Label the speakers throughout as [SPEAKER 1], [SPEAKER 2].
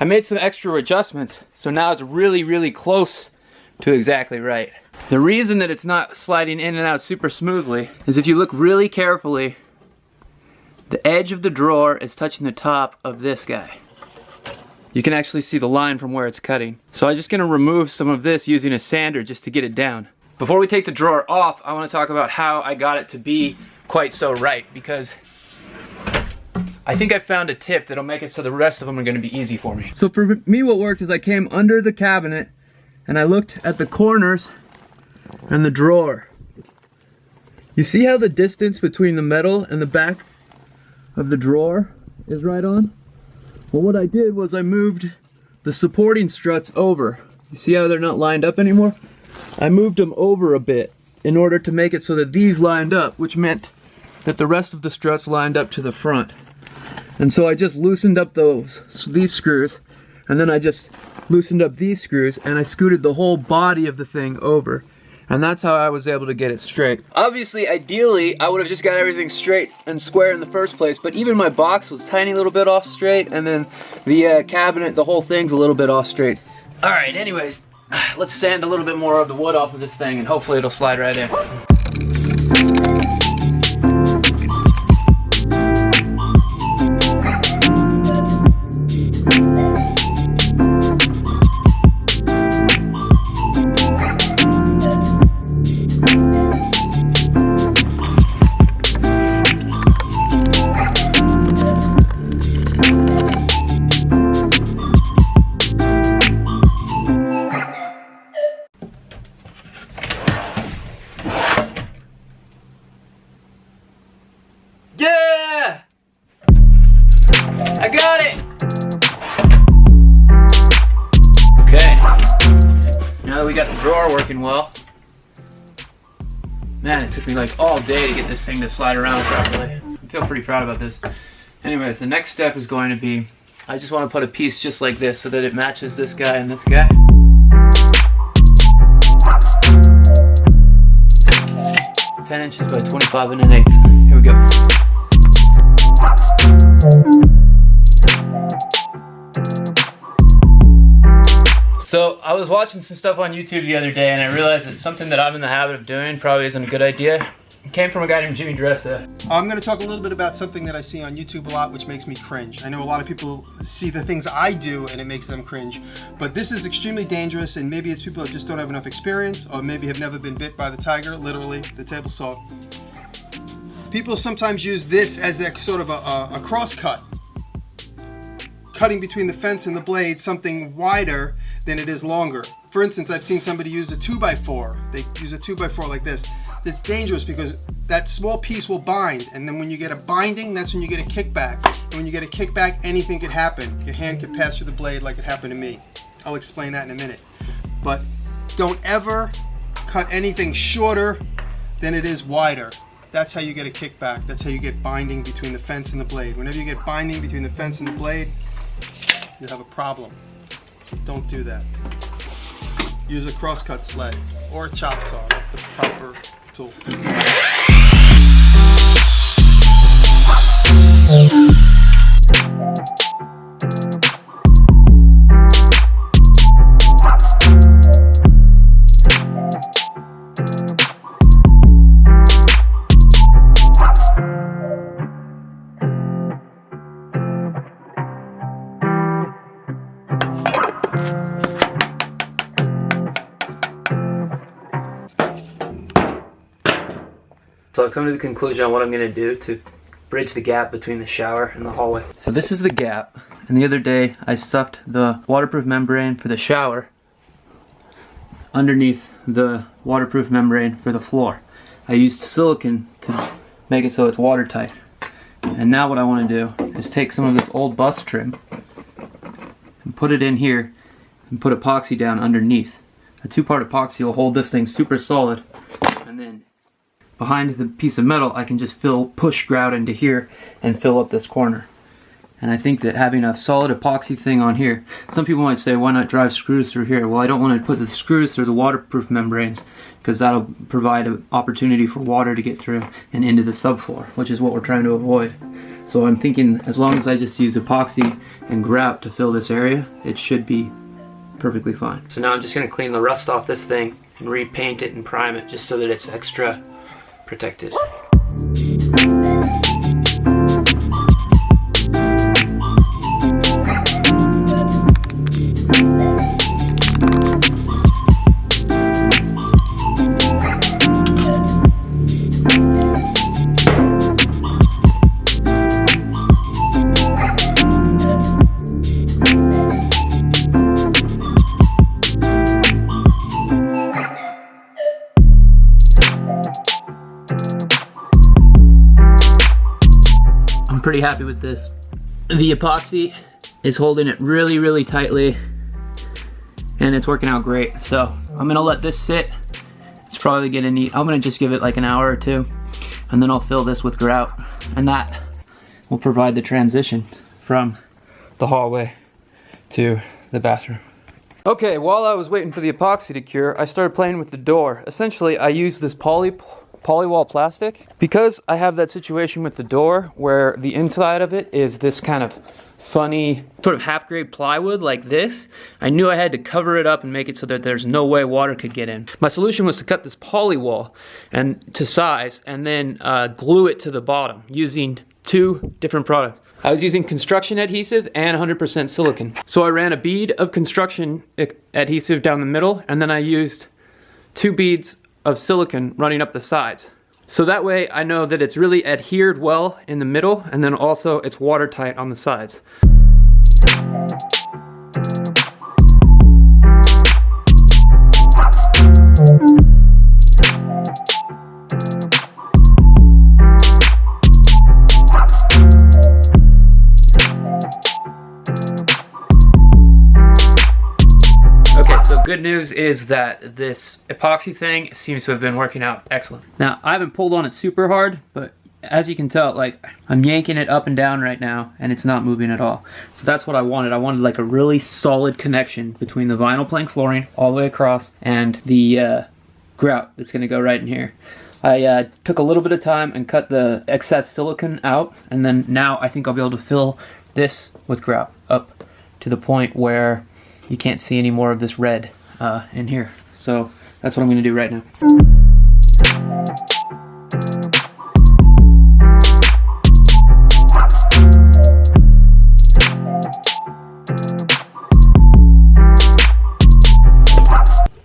[SPEAKER 1] I made some extra adjustments, so now it's really close to exactly right. The reason that it's not sliding in and out super smoothly is if you look really carefully, the edge of the drawer is touching the top of this guy. You can actually see the line from where it's cutting. So I'm just gonna remove some of this using a sander just to get it down. Before we take the drawer off, I wanna talk about how I got it to be quite so right, because I think I found a tip that'll make it so the rest of them are gonna be easy for me. So for me, what worked is I came under the cabinet and I looked at the corners and the drawer. You see how the distance between the metal and the back of the drawer is right on? Well, what I did was I moved the supporting struts over. You see how they're not lined up anymore? I moved them over a bit in order to make it so that these lined up, which meant that the rest of the struts lined up to the front. And so I just loosened up these screws, and then I just loosened up these screws, and I scooted the whole body of the thing over. And that's how I was able to get it straight. Obviously, ideally, I would have just got everything straight and square in the first place, but even my box was a tiny little bit off straight, and then the cabinet, the whole thing's a little bit off straight. All right, anyways, let's sand a little bit more of the wood off of this thing, and hopefully it'll slide right in. Yeah! I got it! Okay. Now that we got the drawer working well. Man, it took me like all day to get this thing to slide around properly. I feel pretty proud about this. Anyways, the next step is going to be, I just want to put a piece just like this so that it matches this guy and this guy. 10 inches by 25 and an eighth. Here we go. So I was watching some stuff on YouTube the other day, and I realized that something that I'm in the habit of doing probably isn't a good idea. It came from a guy named Jimmy Dressa.
[SPEAKER 2] I'm going to talk a little bit about something that I see on YouTube a lot, which makes me cringe. I know a lot of people see the things I do and it makes them cringe, but this is extremely dangerous, and maybe it's people that just don't have enough experience, or maybe have never been bit by the tiger, literally, the table saw. People sometimes use this as a sort of a cross cut, cutting between the fence and the blade something wider than it is longer. For instance, I've seen somebody use a 2x4. They use a 2x4 like this. It's dangerous because that small piece will bind, and then when you get a binding, that's when you get a kickback. And when you get a kickback, anything could happen. Your hand could pass through the blade like it happened to me. I'll explain that in a minute. But don't ever cut anything shorter than it is wider. That's how you get a kickback. That's how you get binding between the fence and the blade. Whenever you get binding between the fence and the blade, you have a problem. Don't do that. Use a crosscut sled or a chop saw. That's the proper tool.
[SPEAKER 1] So I've come to the conclusion on what I'm going to do to bridge the gap between the shower and the hallway. So this is the gap, and the other day I stuffed the waterproof membrane for the shower underneath the waterproof membrane for the floor. I used silicone to make it so it's watertight. And now what I want to do is take some of this old bus trim and put it in here and put epoxy down underneath. A 2-part epoxy will hold this thing super solid, and then behind the piece of metal I can just push grout into here and fill up this corner. And I think that having a solid epoxy thing on here, some people might say, why not drive screws through here? Well, I don't want to put the screws through the waterproof membranes, because that'll provide an opportunity for water to get through and into the subfloor, which is what we're trying to avoid. So I'm thinking as long as I just use epoxy and grout to fill this area, it should be perfectly fine. So now I'm just gonna clean the rust off this thing and repaint it and prime it just so that it's extra protected. Pretty happy with this. The epoxy is holding it really, really tightly and it's working out great. So I'm gonna let this sit. It's probably gonna need, I'm gonna just give it like an hour or two and then I'll fill this with grout, and that will provide the transition from the hallway to the bathroom. Okay, while I was waiting for the epoxy to cure, I started playing with the door. Essentially, I used this polywall plastic. Because I have that situation with the door where the inside of it is this kind of funny sort of half-grade plywood like this, I knew I had to cover it up and make it so that there's no way water could get in. My solution was to cut this polywall and to size and then glue it to the bottom using two different products. I was using construction adhesive and 100% silicone. So I ran a bead of construction adhesive down the middle, and then I used 2 beads of silicone running up the sides. So that way I know that it's really adhered well in the middle, and then also it's watertight on the sides. Good news is that this epoxy thing seems to have been working out excellent. Now, I haven't pulled on it super hard, but as you can tell, like, I'm yanking it up and down right now and it's not moving at all. So that's what I wanted. I wanted like a really solid connection between the vinyl plank flooring all the way across and the grout that's gonna go right in here. I took a little bit of time and cut the excess silicone out, and then now I think I'll be able to fill this with grout up to the point where you can't see any more of this red in here. So that's what I'm gonna do right now.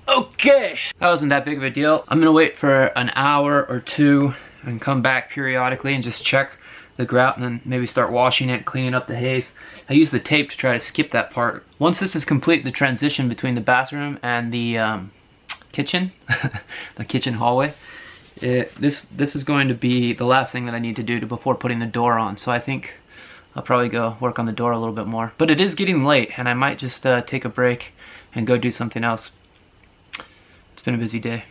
[SPEAKER 1] Okay, that wasn't that big of a deal. I'm gonna wait for an hour or two and come back periodically and just check the grout and then maybe start washing it, cleaning up the haze. I use the tape to try to skip that part. Once this is complete, the transition between the bathroom and the kitchen, the kitchen hallway, this is going to be the last thing that I need to do before putting the door on. So I think I'll probably go work on the door a little bit more. But it is getting late and I might just take a break and go do something else. It's been a busy day.